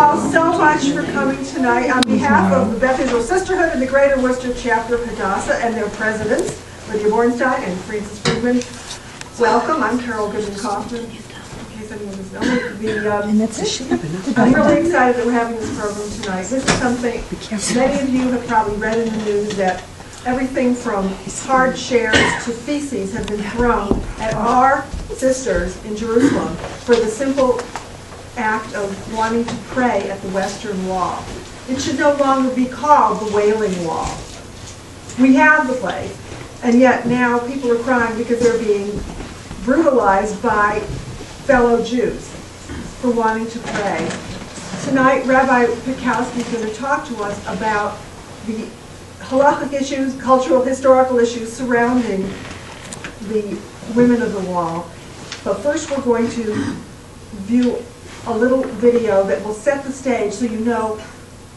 all so much for coming tonight. On behalf of the Beth Israel Sisterhood and the Greater Worcester Chapter of Hadassah and their presidents, Lydia Bornstein and Francis Friedman, welcome. I'm Carol Goodman-Kaufman. In case anyone doesn't know, I'm really excited that we're having this program tonight. This is something many of you have probably read in the news, that everything from hard shares to feces have been thrown at our sisters in Jerusalem for the simple act of wanting to pray at the Western Wall. It should no longer be called the Wailing Wall. We have the place, and yet now people are crying because they're being brutalized by fellow Jews for wanting to pray. Tonight, Rabbi Pikowski is going to talk to us about the halachic issues, cultural, historical issues surrounding the women of the wall. But first we're going to view a little video that will set the stage so you know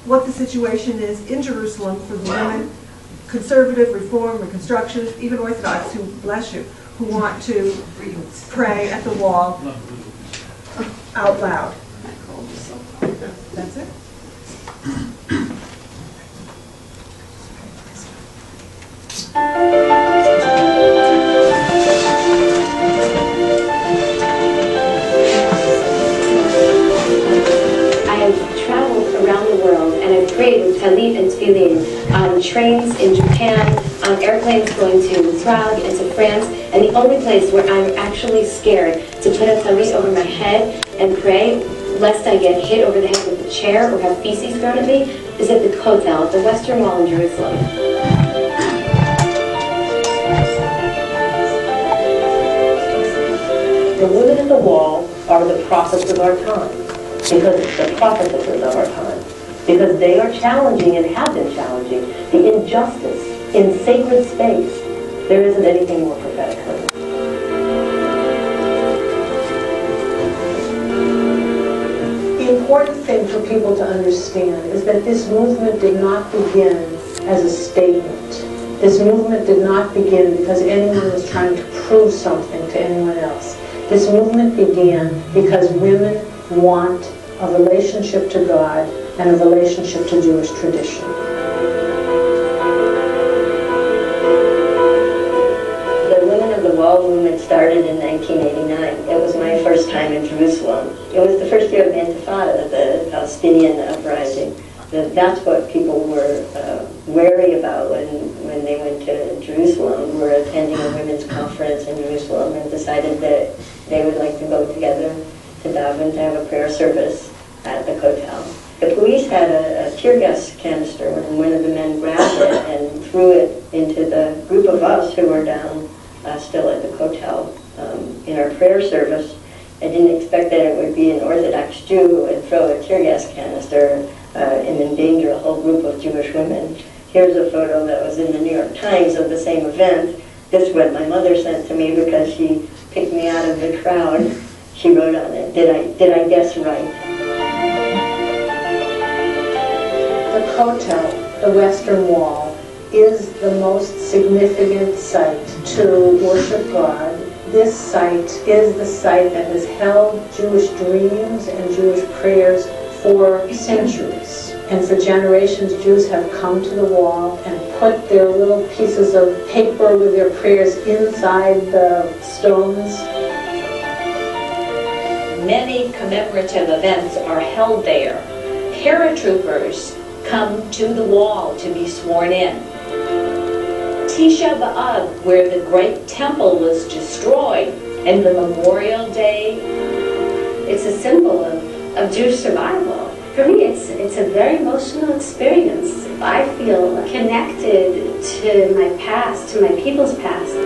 what the situation is in Jerusalem for the women, conservative, reform, reconstructionist, even Orthodox, who, bless you, who want to pray at the wall out loud. That's it. Prayed with talit and tefillin on trains in Japan, on airplanes going to Prague and to France, and the only place where I'm actually scared to put a talit over my head and pray, lest I get hit over the head with a chair or have feces thrown at me, is at the Kotel, at the Western Wall in Jerusalem. The women at the wall are the prophets of our time, because the prophetesses of our time. Because they are challenging and have been challenging the injustice in sacred space. There isn't anything more prophetic than that. The important thing for people to understand is that this movement did not begin as a statement. This movement did not begin because anyone was trying to prove something to anyone else. This movement began because women want a relationship to God and a relationship to Jewish tradition. The Women of the Wall movement started in 1989. It was my first time in Jerusalem. It was the first year of the Intifada, the Palestinian uprising. That's what people were wary about when they went to Jerusalem. We were attending a women's conference in Jerusalem and decided that they would like to go together to daven, to have a prayer service at the Kotel. The police had a tear gas canister when one of the men grabbed it and threw it into the group of us who were down still at the Kotel in our prayer service. I didn't expect that it would be an Orthodox Jew who would throw a tear gas canister and endanger a whole group of Jewish women. Here's a photo that was in the New York Times of the same event. This one my mother sent to me because she picked me out of the crowd. She wrote on it, did I guess right? The Kotel, the Western Wall, is the most significant site to worship God. This site is the site that has held Jewish dreams and Jewish prayers for centuries. And for generations, Jews have come to the wall and put their little pieces of paper with their prayers inside the stones. Many commemorative events are held there. Paratroopers come to the wall to be sworn in. Tisha B'Av, where the great temple was destroyed, and the Memorial Day, it's a symbol of Jewish survival. For me, it's a very emotional experience. I feel connected to my past, to my people's past.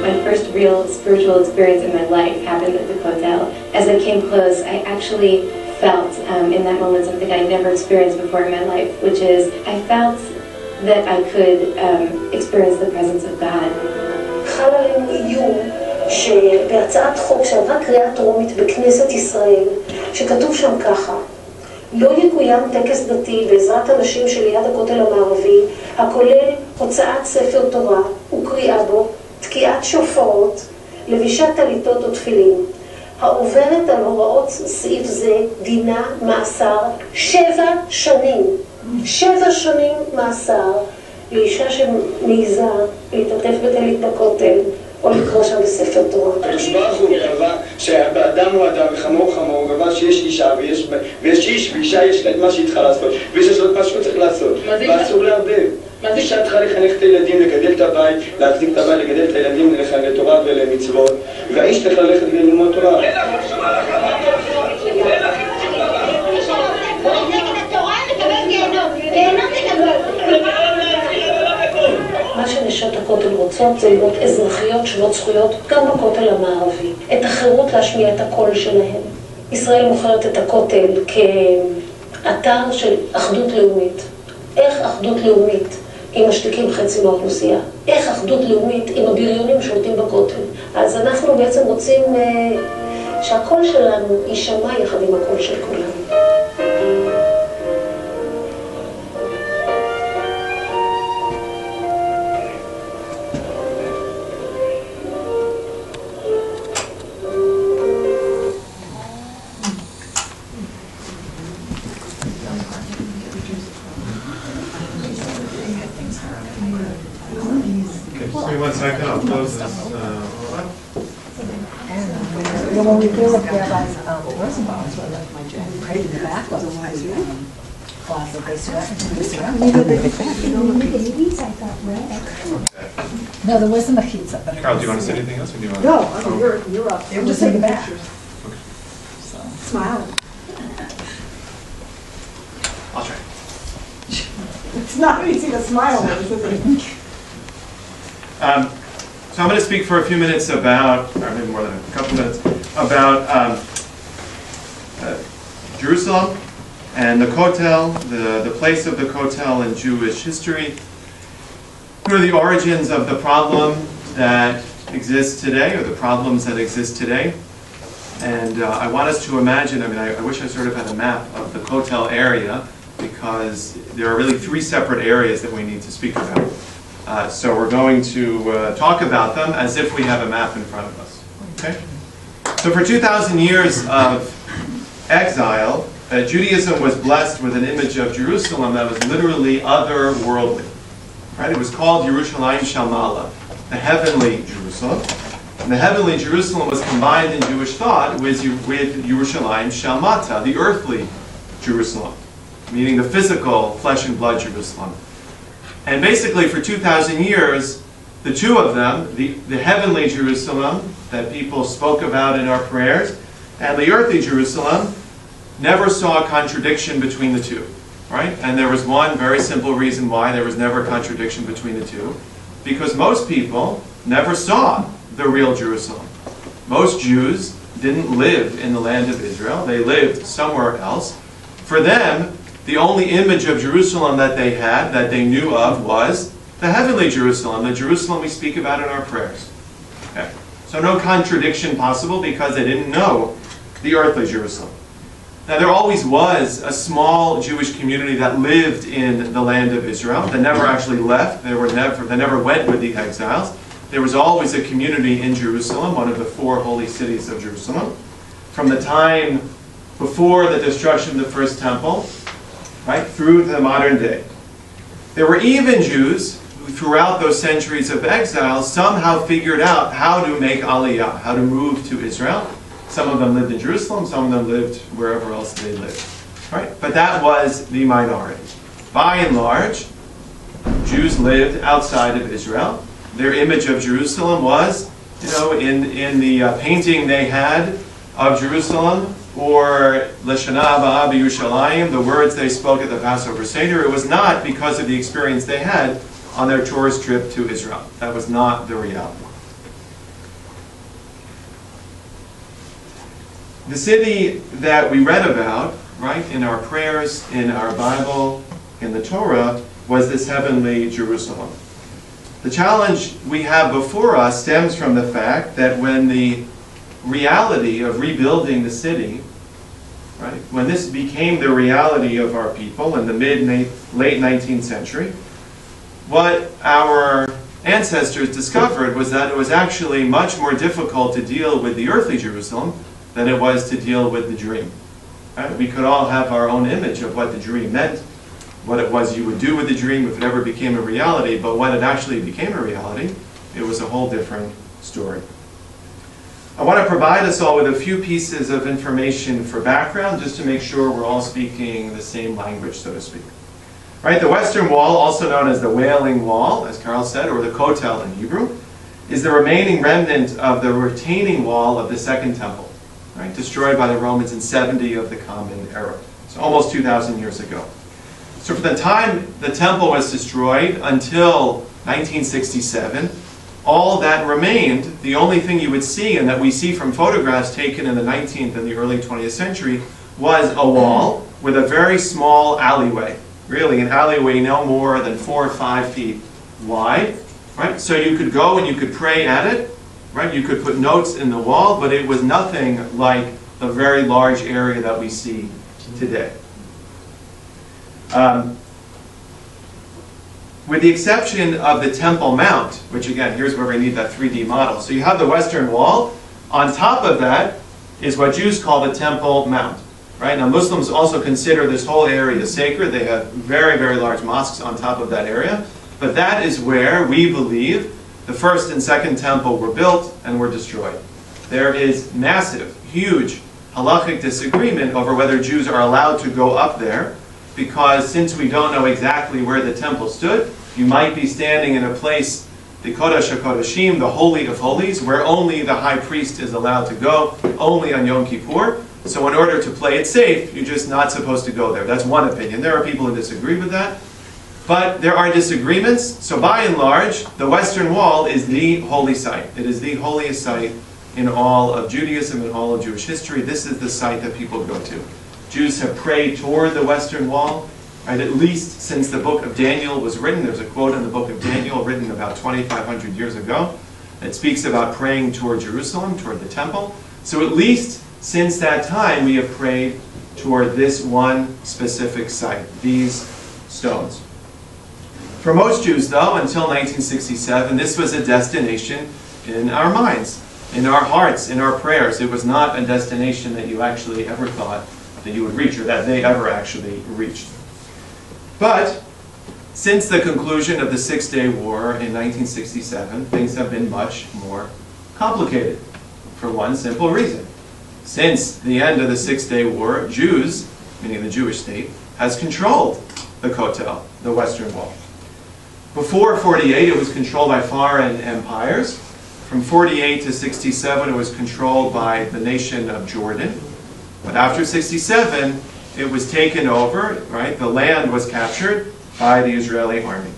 My first real spiritual experience in my life happened at the Kotel. As I came close, I actually felt in that moment something I'd never experienced before in my life, which is I felt that I could experience the presence of God. חל עלינו איום שבהצעת חוק שעברה קריאה טרומית בכנסת ישראל, שכתוב שם ככה: לא יקוים טקס דתי בעזרת אנשים שליד הכותל המערבי, הכולל הוצאת ספר תורה וקריאה בו, תקיעת שופרות, לבישת טליתות ותפילין. העוברת על הוראות סעיף זה דינה מאסר 7 שנים. 7 שנים מאסר לאישה שמעיזה להתעטף בטלית בכותל או לקרוא שם בספר תורה. הקדוש ברוך הוא קבע שאדם הוא אדם וחמור חמור, הוא קבע שיש אישה ויש איש, ואישה יש לה את מה שהיא צריכה לעשות, ויש לו את מה שהוא צריך לעשות, ואסור לערבב. אישה צריכה לחנך את הילדים, לגדל את הבית, להחזיק את הבית, לגדל את הילדים לתורה ולמצוות, והאיש צריך ללכת וללמוד תורה. מה שנשות הכותל רוצות זה להיות אזרחיות שוות זכויות גם בכותל המערבי. את החירות להשמיע את הקול שלהם. ישראל מוכרת את הכותל כאתר של אחדות לאומית. איך אחדות לאומית אם משתיקים חצי מהאוכלוסייה? איך אחדות לאומית אם הבריונים שולטים בכותל? אז אנחנו בעצם רוצים שהקול שלנו יישמע יחד עם הקול של כולם. Give me 1 second, I'll close this. When we feel like Rabbi's Rosenbaum's, prayed in the back of the closet, they surrounded No, there wasn't a mechitza, but Carl, do you want to say anything else, or do you want to? No, I mean, you're up. They were just taking pictures. Smiling. I'll try. It's not easy to smile when it's with So I'm going to speak for a few minutes about, or maybe more than a couple minutes, about Jerusalem and the Kotel, the place of the Kotel in Jewish history. What are the origins of the problem that exists today, or the problems that exist today? And I want us to imagine, I wish I sort of had a map of the Kotel area, because there are really 3 separate areas that we need to speak about. So we're going to talk about them as if we have a map in front of us. Okay? So for 2,000 years of exile, Judaism was blessed with an image of Jerusalem that was literally otherworldly. Right? It was called Yerushalayim Shalmala, the heavenly Jerusalem. And the heavenly Jerusalem was combined in Jewish thought with Yerushalayim Shalmata, the earthly Jerusalem, meaning the physical, flesh and blood Jerusalem. And basically for 2,000 years, the two of them, the heavenly Jerusalem that people spoke about in our prayers, and the earthly Jerusalem, never saw a contradiction between the two. Right? And there was one very simple reason why there was never a contradiction between the two. Because most people never saw the real Jerusalem. Most Jews didn't live in the land of Israel. They lived somewhere else. For them, the only image of Jerusalem that they had, that they knew of, was the heavenly Jerusalem, the Jerusalem we speak about in our prayers. Okay. So no contradiction possible because they didn't know the earthly Jerusalem. Now there always was a small Jewish community that lived in the land of Israel, that never actually left, they never went with the exiles. There was always a community in Jerusalem, one of the 4 holy cities of Jerusalem. From the time before the destruction of the first temple, right, through the modern day. There were even Jews who, throughout those centuries of exile, somehow figured out how to make Aliyah, how to move to Israel. Some of them lived in Jerusalem, some of them lived wherever else they lived. Right? But that was the minority. By and large, Jews lived outside of Israel. Their image of Jerusalem was, in the painting they had of Jerusalem, or Leshana Abba B'Yushalayim, the words they spoke at the Passover Seder. It was not because of the experience they had on their tourist trip to Israel. That was not the reality. The city that we read about, right, in our prayers, in our Bible, in the Torah, was this heavenly Jerusalem. The challenge we have before us stems from the fact that when the reality of rebuilding the city, right, when this became the reality of our people in the late 19th century, what our ancestors discovered was that it was actually much more difficult to deal with the earthly Jerusalem than it was to deal with the dream. Right? We could all have our own image of what the dream meant, what it was you would do with the dream if it ever became a reality, but when it actually became a reality, it was a whole different story. I want to provide us all with a few pieces of information for background, just to make sure we're all speaking the same language, so to speak. Right, the Western Wall, also known as the Wailing Wall, as Carl said, or the Kotel in Hebrew, is the remaining remnant of the retaining wall of the Second Temple, right, destroyed by the Romans in 70 of the Common Era, so almost 2,000 years ago. So from the time the temple was destroyed until 1967, all that remained, the only thing you would see, and that we see from photographs taken in the 19th and the early 20th century, was a wall with a very small alleyway. Really, an alleyway no more than 4 or 5 feet wide. Right? So you could go and you could pray at it. Right? You could put notes in the wall, but it was nothing like the very large area that we see today. With the exception of the Temple Mount, which again, here's where we need that 3D model. So you have the Western Wall. On top of that is what Jews call the Temple Mount. Right? Now Muslims also consider this whole area sacred. They have very, very large mosques on top of that area. But that is where we believe the first and second temple were built and were destroyed. There is massive, huge halachic disagreement over whether Jews are allowed to go up there, because since we don't know exactly where the temple stood, you might be standing in a place, the Kodesh HaKodeshim, the Holy of Holies, where only the high priest is allowed to go, only on Yom Kippur. So in order to play it safe, you're just not supposed to go there. That's one opinion. There are people who disagree with that. But there are disagreements. So by and large, the Western Wall is the holy site. It is the holiest site in all of Judaism and all of Jewish history. This is the site that people go to. Jews have prayed toward the Western Wall, right, at least since the book of Daniel was written. There's a quote in the book of Daniel written about 2,500 years ago that speaks about praying toward Jerusalem, toward the temple. So at least since that time, we have prayed toward this one specific site, these stones. For most Jews, though, until 1967, this was a destination in our minds, in our hearts, in our prayers. It was not a destination that you actually ever thought that you would reach, or that they ever actually reached. But since the conclusion of the Six-Day War in 1967, things have been much more complicated, for one simple reason. Since the end of the Six-Day War, Jews, meaning the Jewish state, has controlled the Kotel, the Western Wall. Before 48, it was controlled by foreign empires. From 48 to 67, it was controlled by the nation of Jordan. But after 67, it was taken over, right? The land was captured by the Israeli army.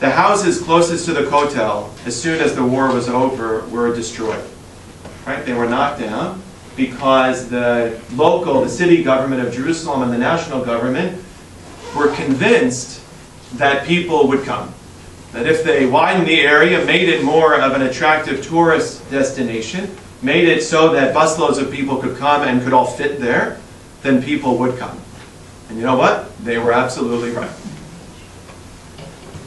The houses closest to the Kotel, as soon as the war was over, were destroyed. Right? They were knocked down because the local, the city government of Jerusalem and the national government were convinced that people would come. That if they widened the area, made it more of an attractive tourist destination, made it so that busloads of people could come and could all fit there, then people would come. And you know what? They were absolutely right.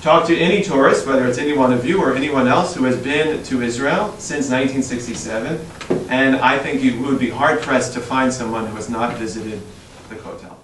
Talk to any tourist, whether it's any one of you or anyone else who has been to Israel since 1967, and I think you would be hard-pressed to find someone who has not visited the Kotel.